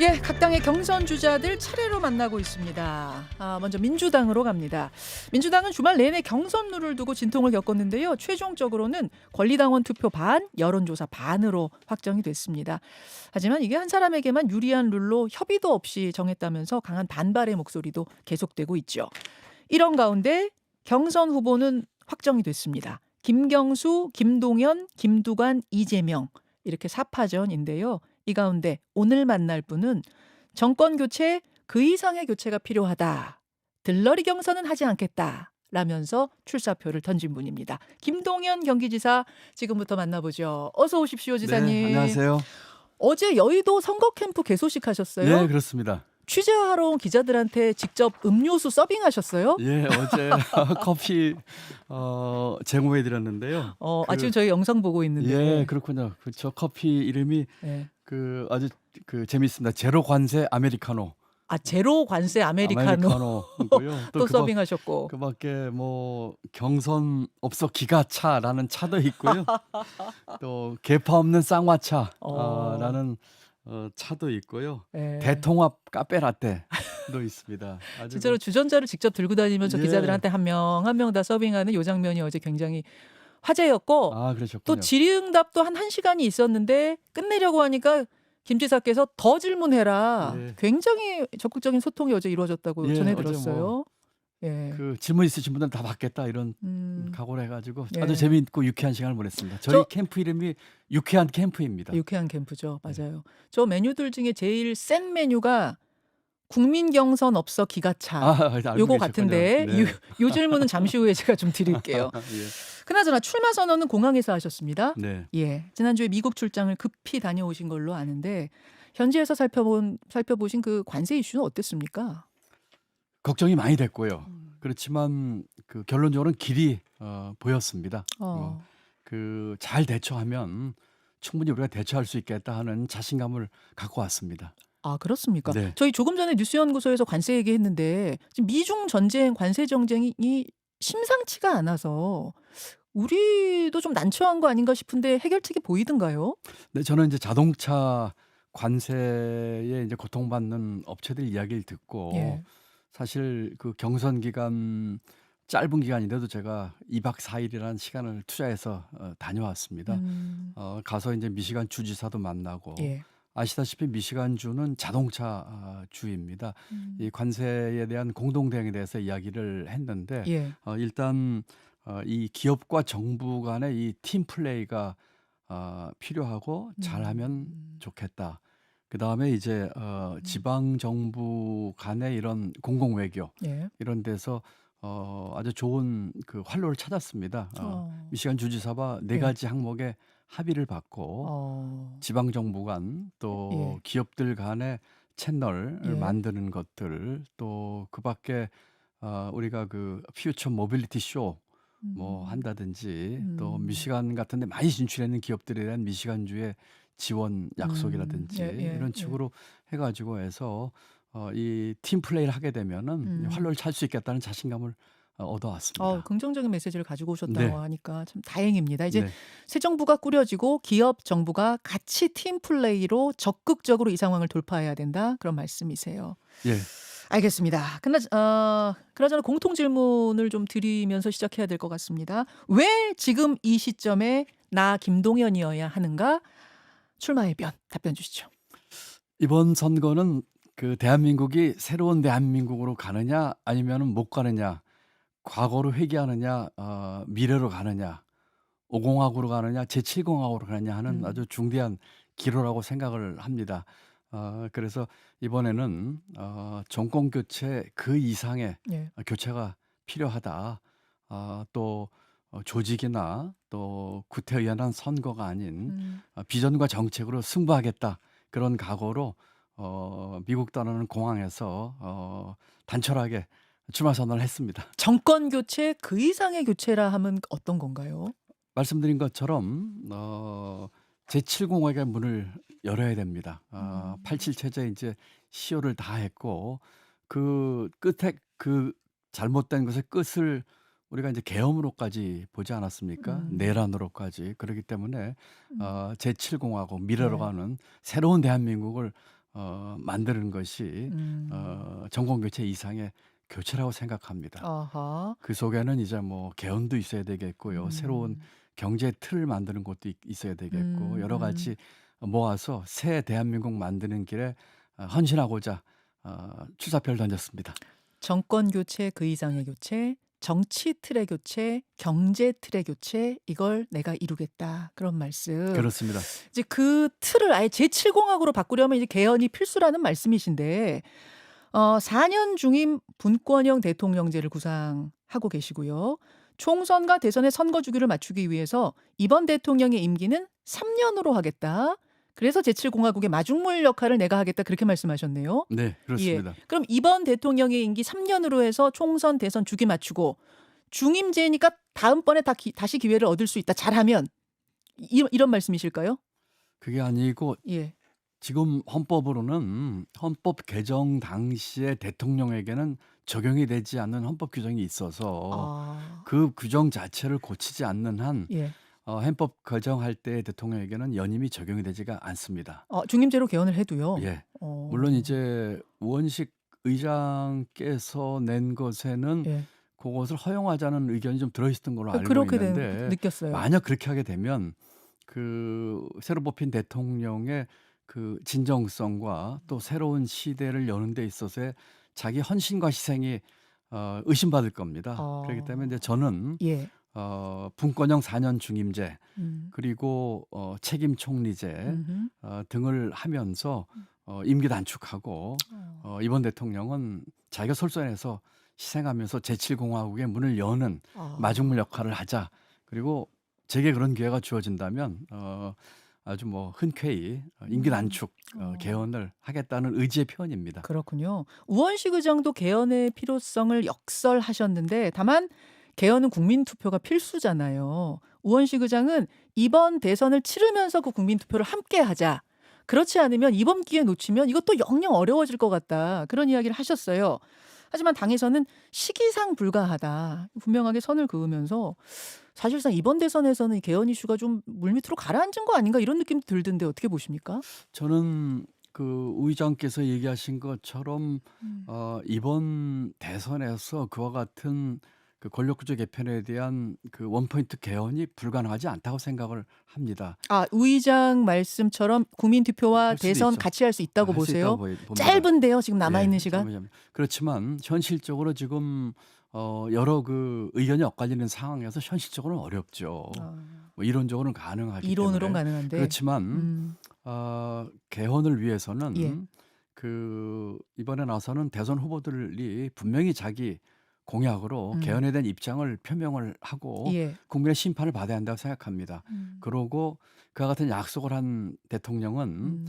예, 각 당의 경선 주자들 차례로 만나고 있습니다. 먼저 민주당으로 갑니다. 민주당은 주말 내내 경선룰을 두고 진통을 겪었는데요. 최종적으로는 권리당원 투표 반, 여론조사 반으로 확정이 됐습니다. 하지만 이게 한 사람에게만 유리한 룰로 협의도 없이 정했다면서 강한 반발의 목소리도 계속되고 있죠. 이런 가운데 경선 후보는 확정이 됐습니다. 김경수, 김동연, 김두관, 이재명 이렇게 4파전인데요. 이 가운데 오늘 만날 분은 정권 교체 그 이상의 교체가 필요하다. 들러리 경선은 하지 않겠다. 라면서 출사표를 던진 분입니다. 김동연 경기지사 지금부터 만나보죠. 어서 오십시오, 네, 지사님. 안녕하세요. 어제 여의도 선거 캠프 개소식 하셨어요? 네, 그렇습니다. 취재하러 온 기자들한테 직접 음료수 서빙하셨어요? 예, 어제 커피 제공해 드렸는데요. 지금 저희 영상 보고 있는데. 예, 그렇군요. 저 커피 이름이 네. 아주 재미있습니다. 제로 관세 아메리카노. 제로 관세 아메리카노 아메리카노고요. 또 서빙하셨고. 그밖에 뭐 경선 없어 기가 차라는 차도 있고요. 또 개파 없는 쌍화차 라는 차도 있고요. 예. 대통합 카페 라떼도 있습니다. 아주 진짜로 주전자를 직접 들고 다니면서 예. 기자들한테 한 명 한 명 다 서빙하는 요 장면이 어제 굉장히 화제였고, 또 그러셨군요. 질의응답도 한 1시간이 있었는데 끝내려고 하니까 김 지사께서 더 질문해라. 예. 굉장히 적극적인 소통이 어제 이루어졌다고 예, 전해 어제 들었어요. 예. 질문 있으신 분들은 다 받겠다 이런 음, 각오를 해가지고 예. 아주 재미있고 유쾌한 시간을 보냈습니다. 저희 저- 캠프 이름이 유쾌한 캠프입니다. 유쾌한 캠프죠. 맞아요. 저 메뉴들 중에 제일 센 메뉴가 국민 경선 없어 기가차. 알고 요거 계셨군요. 같은데 네. 요 질문은 잠시 후에 제가 좀 드릴게요. 예. 그나저나 출마 선언은 공항에서 하셨습니다. 네. 예, 지난주에 미국 출장을 급히 다녀오신 걸로 아는데 현지에서 살펴보신 그 관세 이슈는 어땠습니까? 걱정이 많이 됐고요. 그렇지만 결론적으로는 길이 보였습니다. 어, 잘 대처하면 충분히 우리가 대처할 수 있겠다 하는 자신감을 갖고 왔습니다. 그렇습니까? 네. 저희 조금 전에 뉴스연구소에서 관세 얘기했는데 지금 미중 전쟁, 관세 정쟁이 심상치가 않아서 우리도 좀 난처한 거 아닌가 싶은데 해결책이 보이던가요? 네, 저는 이제 자동차 관세에 이제 고통받는 업체들 이야기를 듣고 예. 사실 경선 기간 짧은 기간인데도 제가 2박 4일이라는 시간을 투자해서 다녀왔습니다. 가서 이제 미시간 주지사도 만나고 예. 아시다시피 미시간주는 자동차 주입니다. 이 관세에 대한 공동대응에 대해서 이야기를 했는데 예. 일단 이 기업과 정부 간의 이 팀 플레이가 필요하고 잘하면 좋겠다. 그다음에 이제 지방 정부 간의 이런 공공 외교 예. 이런 데서 아주 좋은 활로를 찾았습니다. 미시간 주지사와 네 예. 가지 항목에 합의를 받고 지방 정부 간 또 예. 기업들 간의 채널을 예. 만드는 것들 또 그밖에 우리가 퓨처 모빌리티 쇼 뭐 한다든지 또 미시간 같은 데 많이 진출해 있는 기업들에 대한 미시간주의 지원 약속이라든지 예, 예, 이런 예. 식으로 해가지고 해서 이 팀 플레이를 하게 되면은 활로를 찰 수 있겠다는 자신감을 얻어왔습니다. 긍정적인 메시지를 가지고 오셨다고 네. 하니까 참 다행입니다. 이제 네. 새 정부가 꾸려지고 기업 정부가 같이 팀 플레이로 적극적으로 이 상황을 돌파해야 된다. 그런 말씀이세요. 예. 알겠습니다. 그나저나 공통 질문을 좀 드리면서 시작해야 될 것 같습니다. 왜 지금 이 시점에 나 김동연이어야 하는가? 출마의 변 답변 주시죠. 이번 선거는 대한민국이 새로운 대한민국으로 가느냐 아니면은 못 가느냐, 과거로 회귀하느냐, 미래로 가느냐, 5공화국으로 가느냐, 제7공화국으로 가느냐 하는 아주 중대한 기로라고 생각을 합니다. 그래서 이번에는 정권 교체 그 이상의 예. 교체가 필요하다. 또 조직이나 또 구태의연한 선거가 아닌 비전과 정책으로 승부하겠다. 그런 각오로 미국 떠나는 공항에서 단철하게 출마 선언을 했습니다. 정권 교체 그 이상의 교체라 하면 어떤 건가요? 말씀드린 것처럼 제7공화국의 문을 열어야 됩니다. 87 체제 이제 시효를 다 했고 끝에 잘못된 것의 끝을 우리가 이제 계엄으로까지 보지 않았습니까? 내란으로까지. 그렇기 때문에 제7공화국 미래로 네. 가는 새로운 대한민국을 만드는 것이 정권 교체 이상의 교체라고 생각합니다. 아하. 그 속에는 이제 뭐 개헌도 있어야 되겠고요. 새로운 음. 경제 틀을 만드는 것도 있어야 되겠고 여러 음. 가지 모아서 새 대한민국 만드는 길에 헌신하고자 출사표를 던졌습니다. 정권 교체 그 이상의 교체, 정치 틀의 교체, 경제 틀의 교체 이걸 내가 이루겠다. 그런 말씀. 그렇습니다. 이제 그 틀을 아예 제7공학으로 바꾸려면 이제 개헌이 필수라는 말씀이신데 4년 중임 분권형 대통령제를 구상하고 계시고요. 총선과 대선의 선거 주기를 맞추기 위해서 이번 대통령의 임기는 3년으로 하겠다. 그래서 제7공화국의 마중물 역할을 내가 하겠다. 그렇게 말씀하셨네요. 네, 예. 그렇습니다. 그럼 이번 대통령의 임기 3년으로 해서 총선, 대선 주기 맞추고 중임제니까 다음번에 다시 기회를 얻을 수 있다. 잘하면 이런 말씀이실까요? 그게 아니고 예. 지금 헌법으로는 헌법 개정 당시에 대통령에게는 적용이 되지 않는 헌법 규정이 있어서 아. 그 규정 자체를 고치지 않는 한 예. 헌법 개정할 때 대통령에게는 연임이 적용이 되지가 않습니다. 중임제로 개헌을 해도요. 예. 물론 이제 우원식 의장께서 낸 것에는 예. 그것을 허용하자는 의견이 좀 들어있었던 걸로 알고 그렇게 있는데 느꼈어요. 만약 그렇게 하게 되면 그 새로 뽑힌 대통령의 그 진정성과 또 새로운 시대를 여는 데 있어서의 자기 헌신과 희생이 의심받을 겁니다. 그렇기 때문에 이제 저는 예. 분권형 4년 중임제 음. 그리고 책임 총리제 음흠. 등을 하면서 임기 단축하고 이번 대통령은 자기가 솔선해서 희생하면서 제7공화국의 문을 여는 마중물 역할을 하자. 그리고 제게 그런 기회가 주어진다면 아주 뭐 흔쾌히 임기 단축 개헌을 하겠다는 의지의 표현입니다. 그렇군요. 우원식 의장도 개헌의 필요성을 역설하셨는데 다만 개헌은 국민투표가 필수잖아요. 우원식 의장은 이번 대선을 치르면서 그 국민투표를 함께 하자. 그렇지 않으면 이번 기회 놓치면 이것도 영영 어려워질 것 같다. 그런 이야기를 하셨어요. 하지만 당에서는 시기상 불가하다. 분명하게 선을 그으면서 사실상 이번 대선에서는 이 개헌 이슈가 좀 물밑으로 가라앉은 거 아닌가 이런 느낌도 들던데 어떻게 보십니까? 저는 그 우 의장께서 얘기하신 것처럼 이번 대선에서 그와 같은 그 권력구조 개편에 대한 그 원포인트 개헌이 불가능하지 않다고 생각을 합니다. 우 의장 말씀처럼 국민투표와 할 수도 대선 있죠. 같이 할 수 있다고 할 수 보세요? 있다고 봅니다. 짧은데요, 지금 남아있는 예, 시간? 잠깐만요. 그렇지만 현실적으로 지금 여러 그 의견이 엇갈리는 상황에서 현실적으로는 어렵죠. 뭐 이론적으로는 가능하기 이론으로는 때문에. 가능한데. 그렇지만 개헌을 위해서는 예. 그 이번에 나서는 대선 후보들이 분명히 자기 공약으로 개헌에 대한 입장을 표명을 하고 예. 국민의 심판을 받아야 한다고 생각합니다. 그러고 그와 같은 약속을 한 대통령은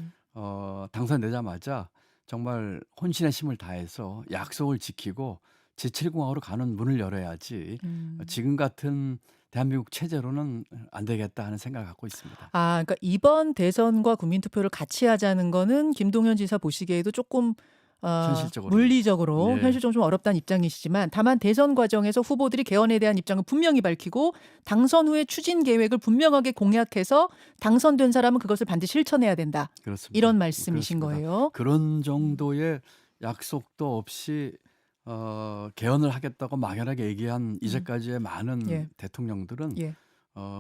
당선되자마자 정말 혼신의 힘을 다해서 약속을 지키고 제7공화국으로 가는 문을 열어야지 지금 같은 대한민국 체제로는 안 되겠다 하는 생각을 갖고 있습니다. 그러니까 이번 대선과 국민투표를 같이 하자는 거는 김동연 지사 보시기에도 조금 현실적으로. 물리적으로 예. 현실적으로 좀 어렵다는 입장이시지만 다만 대선 과정에서 후보들이 개헌에 대한 입장을 분명히 밝히고 당선 후에 추진 계획을 분명하게 공약해서 당선된 사람은 그것을 반드시 실천해야 된다. 그렇습니다. 이런 말씀이신 그렇습니다. 거예요. 그런 정도의 약속도 없이 개헌을 하겠다고 막연하게 얘기한 이제까지의 많은 예. 대통령들은 예.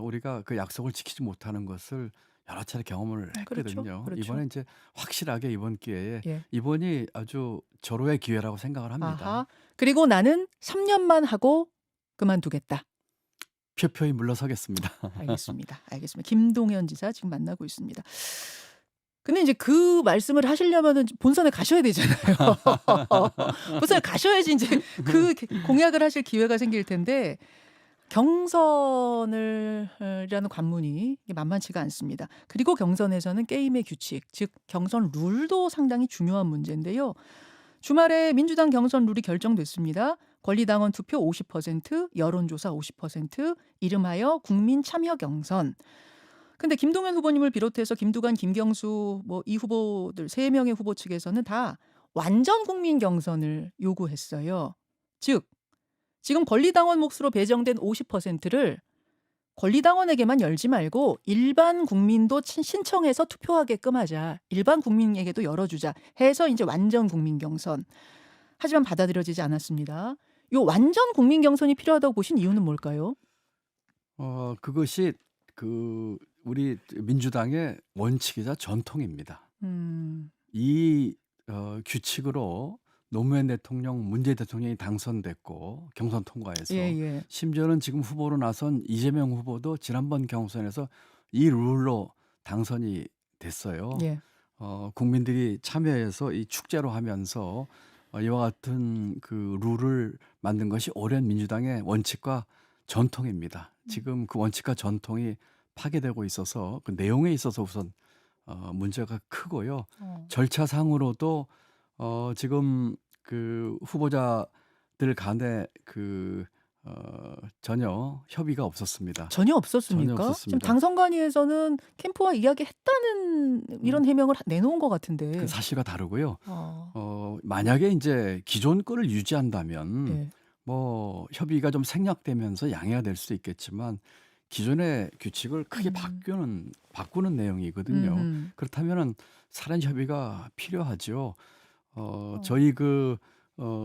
우리가 그 약속을 지키지 못하는 것을 여러 차례 경험을 그렇죠. 했거든요. 그렇죠. 이번에 이제 확실하게 이번 기회에 예. 이번이 아주 절호의 기회라고 생각을 합니다. 아하. 그리고 나는 3년만 하고 그만두겠다. 표표히 물러서겠습니다. 알겠습니다. 알겠습니다. 김동연 지사 지금 만나고 있습니다. 근데 이제 그 말씀을 하시려면은 본선에 가셔야 되잖아요. 본선에 가셔야지 이제 그 공약을 하실 기회가 생길 텐데 경선을 이라는 관문이 이게 만만치가 않습니다. 그리고 경선에서는 게임의 규칙, 즉 경선 룰도 상당히 중요한 문제인데요. 주말에 민주당 경선 룰이 결정됐습니다. 권리당원 투표 50%, 여론조사 50%, 이름하여 국민 참여 경선. 근데 김동연 후보님을 비롯해서 김두관, 김경수 뭐 이 후보들 3명의 후보 측에서는 다 완전 국민 경선을 요구했어요. 즉 지금 권리당원 몫으로 배정된 50%를 권리당원에게만 열지 말고 일반 국민도 신청해서 투표하게끔 하자. 일반 국민에게도 열어주자. 해서 이제 완전 국민 경선. 하지만 받아들여지지 않았습니다. 요 완전 국민 경선이 필요하다고 보신 이유는 뭘까요? 그것이 그 우리 민주당의 원칙이자 전통입니다. 음. 이 규칙으로 노무현 대통령, 문재인 대통령이 당선됐고 경선 통과해서 예. 심지어는 지금 후보로 나선 이재명 후보도 지난번 경선에서 이 룰로 당선이 됐어요. 예. 국민들이 참여해서 이 축제로 하면서 이와 같은 그 룰을 만든 것이 오랜 민주당의 원칙과 전통입니다. 지금 그 원칙과 전통이 파괴되고 있어서 그 내용에 있어서 우선 문제가 크고요. 절차상으로도 지금 그 후보자들 간에 전혀 협의가 없었습니다. 전혀 없었습니까? 지금 없었습니다. 당선관위에서는 캠프와 이야기했다는 이런 해명을 내놓은 것 같은데. 그 사실과 다르고요. 아, 만약에 이제 기존 거를 유지한다면 예. 뭐 협의가 좀 생략되면서 양해가 될 수도 있겠지만 기존의 규칙을 크게 바꾸는 내용이거든요. 그렇다면은 사전 협의가 필요하죠. 저희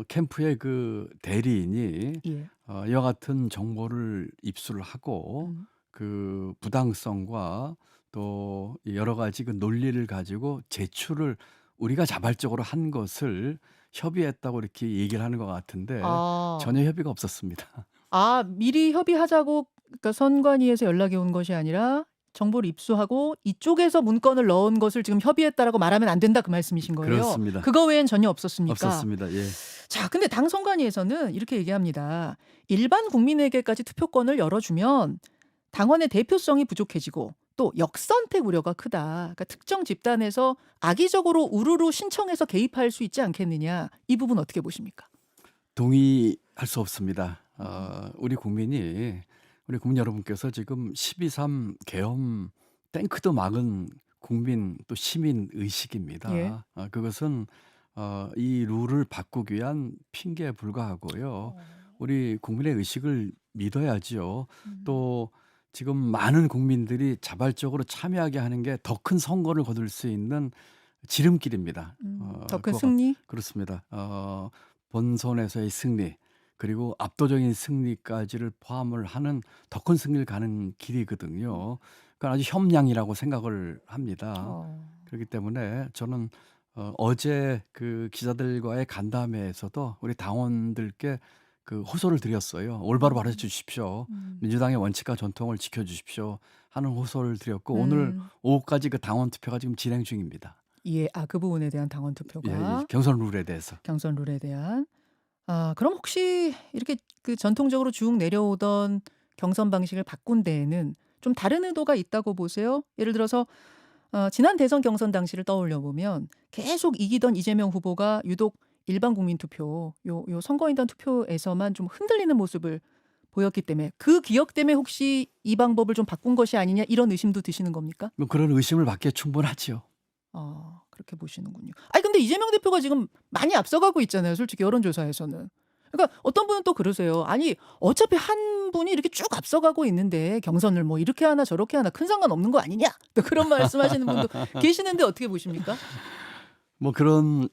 캠프의 그 대리인이 예. 이와 같은 정보를 입수를 하고 그 부당성과 또 여러 가지 그 논리를 가지고 제출을 우리가 자발적으로 한 것을 협의했다고 이렇게 얘기를 하는 것 같은데 아, 전혀 협의가 없었습니다. 미리 협의하자고 그러니까 선관위에서 연락이 온 것이 아니라 정보를 입수하고 이쪽에서 문건을 넣은 것을 지금 협의했다라고 말하면 안 된다 그 말씀이신 거예요? 그렇습니다. 그거 외엔 전혀 없었습니까? 없었습니다. 예. 자, 근데 당 선관위에서는 이렇게 얘기합니다. 일반 국민에게까지 투표권을 열어주면 당원의 대표성이 부족해지고 또 역선택 우려가 크다. 그러니까 특정 집단에서 악의적으로 우르르 신청해서 개입할 수 있지 않겠느냐. 이 부분 어떻게 보십니까? 동의할 수 없습니다. 우리 국민 여러분께서 지금 12.3 계엄 탱크도 막은 국민 또 시민 의식입니다. 예. 그것은 이 룰을 바꾸기 위한 핑계에 불과하고요. 우리 국민의 의식을 믿어야지요. 또 지금 많은 국민들이 자발적으로 참여하게 하는 게 더 큰 선거를 거둘 수 있는 지름길입니다. 더 큰 승리? 그렇습니다. 본선에서의 승리 그리고 압도적인 승리까지를 포함을 하는 더 큰 승리를 가는 길이거든요. 그건 아주 협량이라고 생각을 합니다. 그렇기 때문에 저는 어제 그 기자들과의 간담회에서도 우리 당원들께 그 호소를 드렸어요. 올바로 발휘해 주십시오. 민주당의 원칙과 전통을 지켜주십시오 하는 호소를 드렸고 오늘 오후까지 그 당원 투표가 지금 진행 중입니다. 예, 그 부분에 대한 당원 투표가. 경선 룰에 대해서. 경선 룰에 대한. 그럼 혹시 이렇게 그 전통적으로 쭉 내려오던 경선 방식을 바꾼 데에는 좀 다른 의도가 있다고 보세요? 예를 들어서 지난 대선 경선 당시를 떠올려 보면 계속 이기던 이재명 후보가 유독 일반 국민 투표, 요 선거인단 투표에서만 좀 흔들리는 모습을 보였기 때문에 그 기억 때문에 혹시 이 방법을 좀 바꾼 것이 아니냐 이런 의심도 드시는 겁니까? 뭐 그런 의심을 받기에 충분하지요. 그렇게 보시는군요. 아니 근데 이재명 대표가 지금 많이 앞서가고 있잖아요. 솔직히 여론조사에서는. 그러니까 어떤 분은 또 그러세요. 아니 어차피 한 분이 이렇게 쭉 앞서가고 있는데 경선을 뭐 이렇게 하나 저렇게 하나 큰 상관 없는 거 아니냐? 또 그런 말씀하시는 분도 계시는데 어떻게 보십니까? 뭐 그런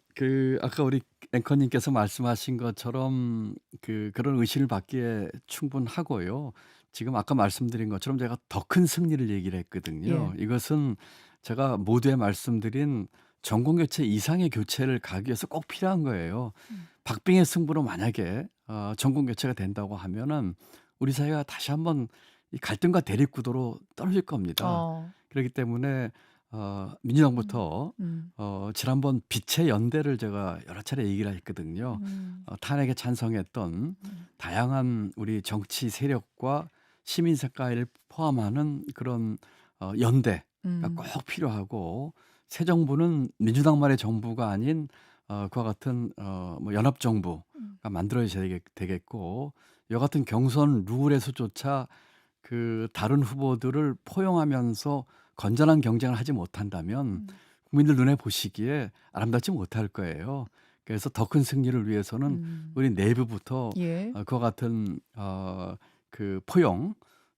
아까 우리 앵커님께서 말씀하신 것처럼 그런 의심을 받기에 충분하고요. 지금 아까 말씀드린 것처럼 제가 더 큰 승리를 얘기를 했거든요. 이것은 제가 모두에 말씀드린 정권교체 이상의 교체를 가기 위해서 꼭 필요한 거예요. 박빙의 승부로 만약에 정권교체가 된다고 하면은 우리 사회가 다시 한번 이 갈등과 대립 구도로 떨어질 겁니다. 그렇기 때문에 민주당부터 지난번 빛의 연대를 제가 여러 차례 얘기를 했거든요. 탄핵에 찬성했던 다양한 우리 정치 세력과 시민 색깔을 포함하는 그런 연대가 꼭 필요하고 새 정부는 민주당만의 정부가 아닌 그와 같은 뭐 연합 정부가 만들어져야 되겠고 이와 같은 경선 룰에서조차 그 다른 후보들을 포용하면서 건전한 경쟁을 하지 못한다면 국민들 눈에 보시기에 아름답지 못할 거예요. 그래서 더 큰 승리를 위해서는 우리 내부부터 그와 같은 그 포용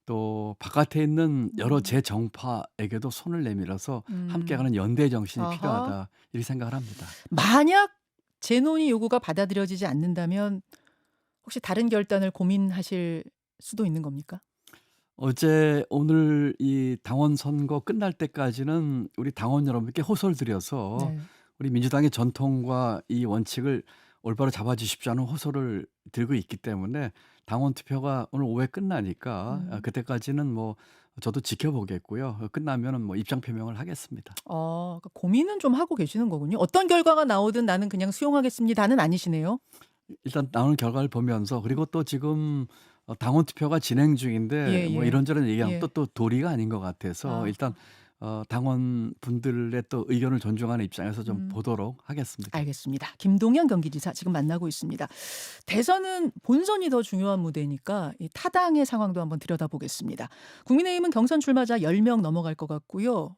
또 바깥에 있는 여러 음. 재정파에게도 손을 내밀어서 함께 음. 가는 연대 정신이 아하. 필요하다 이렇게 생각을 합니다. 만약 재논의 요구가 받아들여지지 않는다면 혹시 다른 결단을 고민하실 수도 있는 겁니까? 어제 오늘 이 당원 선거 끝날 때까지는 우리 당원 여러분께 호소를 드려서 네. 우리 민주당의 전통과 이 원칙을 올바로 잡아 주십시오 하는 호소를 들고 있기 때문에 당원 투표가 오늘 오후에 끝나니까 음. 그때까지는 뭐 저도 지켜보겠고요. 끝나면은 뭐 입장 표명을 하겠습니다. 그러니까 고민은 좀 하고 계시는 거군요. 어떤 결과가 나오든 나는 그냥 수용하겠습니다는 아니시네요. 일단 나오는 결과를 보면서 그리고 또 지금 당원 투표가 진행 중인데 뭐 예예. 이런저런 얘기하면 예. 또 도리가 아닌 것 같아서 아. 일단 당원분들의 또 의견을 존중하는 입장에서 좀 음. 보도록 하겠습니다. 알겠습니다. 김동연 경기지사 지금 만나고 있습니다. 대선은 본선이 더 중요한 무대니까 이 타당의 상황도 한번 들여다보겠습니다. 국민의힘은 경선 출마자 10명 넘어갈 것 같고요.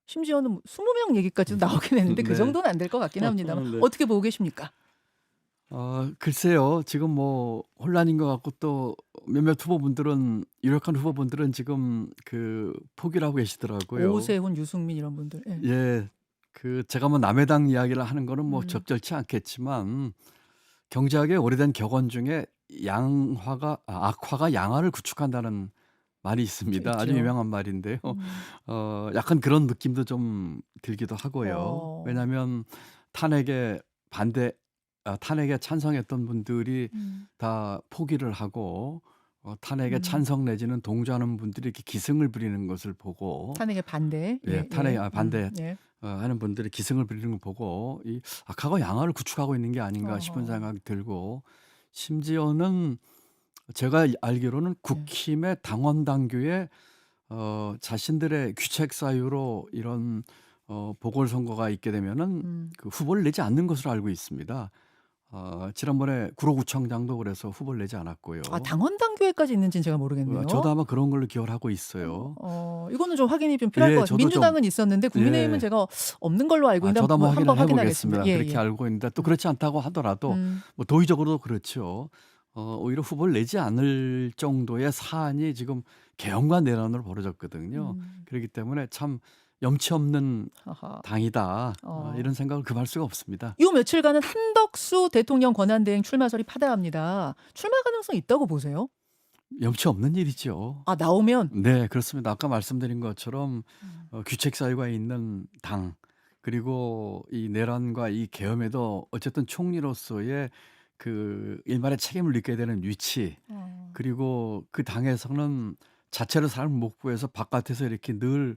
심지어는 20명 얘기까지도 나오긴 했는데 그 네. 정도는 안 될 것 같긴 합니다만 네. 어떻게 보고 계십니까? 글쎄요. 지금 뭐 혼란인 것 같고 또 몇몇 후보분들은 유력한 후보분들은 지금 그 포기를 하고 계시더라고요. 오세훈, 유승민 이런 분들. 예. 예. 제가 뭐 남의 당 이야기를 하는 거는 뭐 음. 적절치 않겠지만 경제학의 오래된 격언 중에 악화가 양화를 구축한다는 말이 있습니다. 아주 있죠. 유명한 말인데요. 음. 약간 그런 느낌도 좀 들기도 하고요. 어. 왜냐하면 탄핵에 반대 탄핵에 찬성했던 분들이 음. 다 포기를 하고 탄핵에 음. 찬성 내지는 동조하는 분들이 이렇게 기승을 부리는 것을 보고 탄핵에 반대. 예, 예, 탄핵에 예. 반대 예. 하는 분들이 기승을 부리는 걸 보고 이 악화가 양화를 구축하고 있는 게 아닌가 싶은 어허. 생각이 들고 심지어는 제가 알기로는 예. 국힘의 당원 당규에 자신들의 귀책 사유로 이런 보궐선거가 있게 되면은 음. 그 후보를 내지 않는 것으로 알고 있습니다. 지난번에 구로구청장도 그래서 후보를 내지 않았고요. 당원 당규에까지 있는지는 제가 모르겠네요. 저도 아마 그런 걸로 기억을 하고 있어요. 이거는 좀 확인이 좀 필요할 것 예, 같아요. 저도 좀 민주당은 있었는데 국민의힘은 예. 제가 없는 걸로 알고 있는데 저도 한번 한번 확인을 해 확인하겠습니다. 보겠습니다. 예, 그렇게 예. 알고 있는데 또 그렇지 않다고 하더라도 음. 뭐 도의적으로도 그렇죠. 오히려 후보를 내지 않을 정도의 사안이 지금 개헌과 내란으로 벌어졌거든요. 음. 그렇기 때문에 참 염치 없는 하하. 당이다. 어. 이런 생각을 금할 수가 없습니다. 요 며칠간은 한덕수 대통령 권한대행 출마설이 파다합니다. 출마 가능성 있다고 보세요? 염치 없는 일이죠. 나오면? 네, 그렇습니다. 아까 말씀드린 것처럼 음. 귀책 사유가 있는 당 그리고 이 내란과 이 계엄에도 어쨌든 총리로서의 그 일말의 책임을 느껴야 되는 위치 어. 그리고 그 당에서는 자체로 사람을 못 구해서 바깥에서 이렇게 늘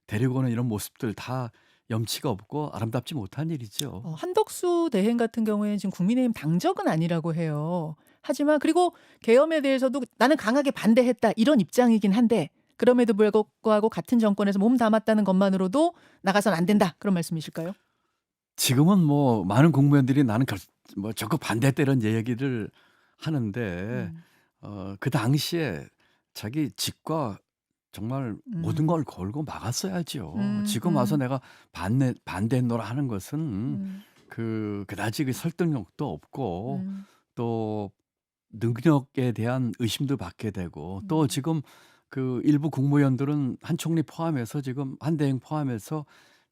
데리고 오는 이런 모습들 다 염치가 없고 아름답지 못한 일이죠. 한덕수 대행 같은 경우에는 지금 국민의힘 당적은 아니라고 해요. 하지만 그리고 계엄에 대해서도 나는 강하게 반대했다 이런 입장이긴 한데 그럼에도 불구하고 같은 정권에서 몸 담았다는 것만으로도 나가선 안 된다 그런 말씀이실까요? 지금은 뭐 많은 공무원들이 나는 뭐 적극 반대했다 이런 얘기를 하는데 음. 그 당시에 자기 직과 정말 모든 음. 걸 걸고 막았어야죠. 음. 지금 와서 음. 내가 반대했노라 하는 것은 음. 그다지 그 설득력도 없고 음. 또 능력에 대한 의심도 받게 되고 또 음. 지금 그 일부 국무위원들은 한 총리 포함해서 지금 한 대행 포함해서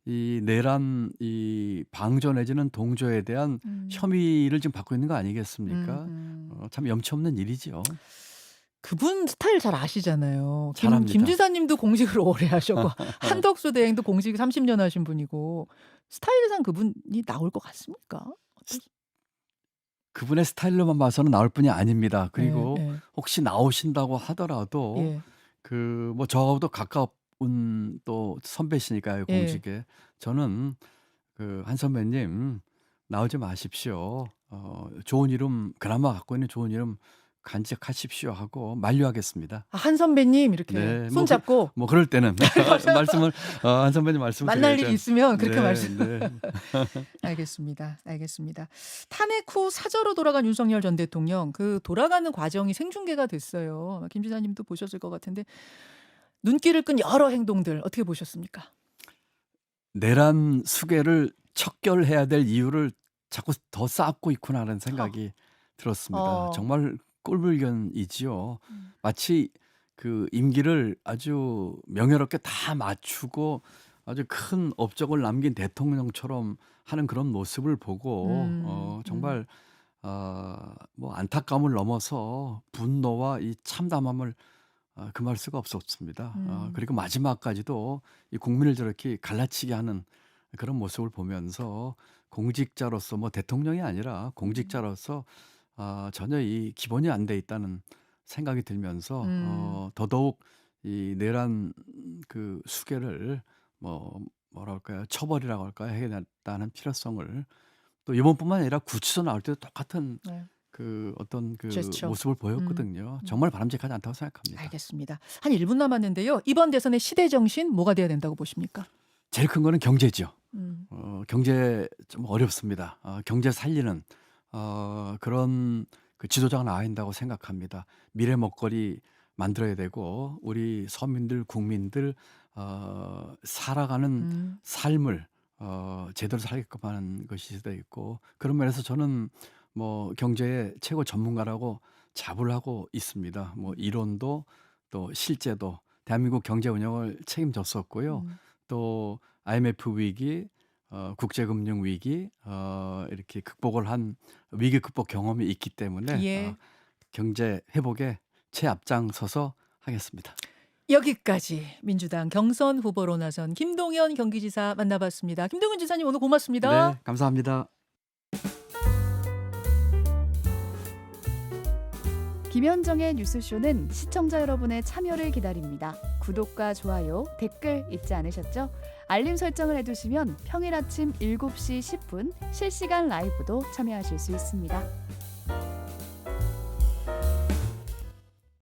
이 내란 이 방조 내지는 동조에 대한 음. 혐의를 지금 받고 있는 거 아니겠습니까? 참 염치 없는 일이죠. 그분 스타일 잘 아시잖아요. 잘합니다. 김지사님도 공직을 오래 하셨고 한덕수 대행도 공직 30년 하신 분이고 스타일상 그분이 나올 것 같습니까? 그분의 스타일로만 봐서는 나올 분이 아닙니다. 예, 그리고 예, 혹시 나오신다고 하더라도 예, 뭐 저하고도 가까운 또 선배시니까요, 예. 공직에. 저는 한 선배님 나오지 마십시오. 좋은 이름 그나마 갖고 있는 좋은 이름 간직하십시오 하고 만류하겠습니다. 한 선배님 이렇게 네. 손 잡고 뭐 그럴 때는 말씀을 한 선배님 말씀을 만날 드려야죠. 일이 있으면 그렇게 네, 말씀. 네. 알겠습니다. 알겠습니다. 탄핵 후 사저로 돌아간 윤석열 전 대통령 그 돌아가는 과정이 생중계가 됐어요. 김 지사님도 보셨을 것 같은데 눈길을 끈 여러 행동들 어떻게 보셨습니까? 내란 수괴를 척결해야 될 이유를 자꾸 더 쌓고 있구나 하는 생각이 들었습니다. 어. 정말 꼴불견이지요. 마치 그 임기를 아주 명예롭게 다 마치고 아주 큰 업적을 남긴 대통령처럼 하는 그런 모습을 보고 정말 뭐 안타까움을 넘어서 분노와 이 참담함을 금할 수가 없었습니다. 그리고 마지막까지도 이 국민을 저렇게 갈라치게 하는 그런 모습을 보면서 공직자로서 뭐 대통령이 아니라 공직자로서 전혀 이 기본이 안 돼 있다는 생각이 들면서 더더욱 이 내란 그 수괴를 뭐랄까요? 처벌이라고 할까요? 해야겠다는 필요성을 또 이번뿐만 아니라 구치소 나올 때도 똑같은 네. 그 어떤 그 제스처. 모습을 보였거든요. 정말 바람직하지 않다고 생각합니다. 알겠습니다. 한 1분 남았는데요. 이번 대선의 시대 정신 뭐가 돼야 된다고 보십니까? 제일 큰 거는 경제죠. 음. 경제 좀 어렵습니다. 경제 살리는 그런 그 지도자가 나와야 한다고 생각합니다. 미래 먹거리 만들어야 되고 우리 서민들, 국민들 살아가는 삶을 제대로 살게끔 하는 것이 되어 있고 그런 면에서 저는 뭐 경제의 최고 전문가라고 자부를 하고 있습니다. 뭐 이론도 또 실제도 대한민국 경제 운영을 책임졌었고요. 또 IMF 위기, 국제금융 위기 이렇게 극복을 한 위기 극복 경험이 있기 때문에 예. 경제 회복에 최앞장서서 하겠습니다. 여기까지 민주당 경선 후보로 나선 김동연 경기지사 만나봤습니다. 김동연 지사님 오늘 고맙습니다. 네, 감사합니다. 김현정의 뉴스쇼는 시청자 여러분의 참여를 기다립니다. 구독과 좋아요, 댓글 잊지 않으셨죠? 알림 설정을 해두시면 평일 아침 7시 10분 실시간 라이브도 참여하실 수 있습니다.